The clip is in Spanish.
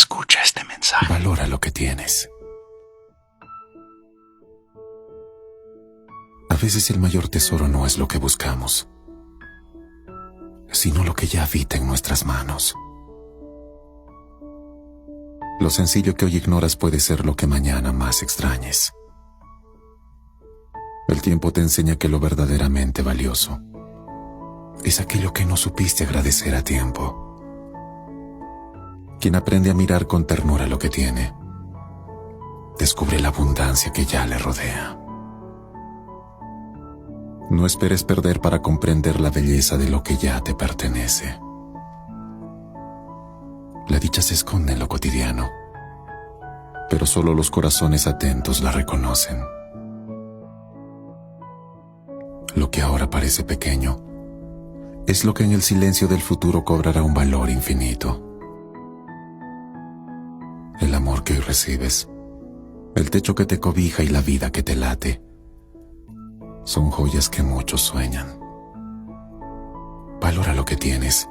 escucha este mensaje. Valora lo que tienes. A veces el mayor tesoro no es lo que buscamos, sino lo que ya habita en nuestras manos. Lo sencillo que hoy ignoras puede ser lo que mañana más extrañes. El tiempo te enseña que lo verdaderamente valioso es aquello que no supiste agradecer a tiempo. Quien aprende a mirar con ternura lo que tiene, descubre la abundancia que ya le rodea. No esperes perder para comprender la belleza de lo que ya te pertenece. La dicha se esconde en lo cotidiano, pero solo los corazones atentos la reconocen. Lo que ahora parece pequeño es lo que en el silencio del futuro cobrará un valor infinito. El amor que hoy recibes, el techo que te cobija y la vida que te late, son joyas que muchos sueñan. Valora lo que tienes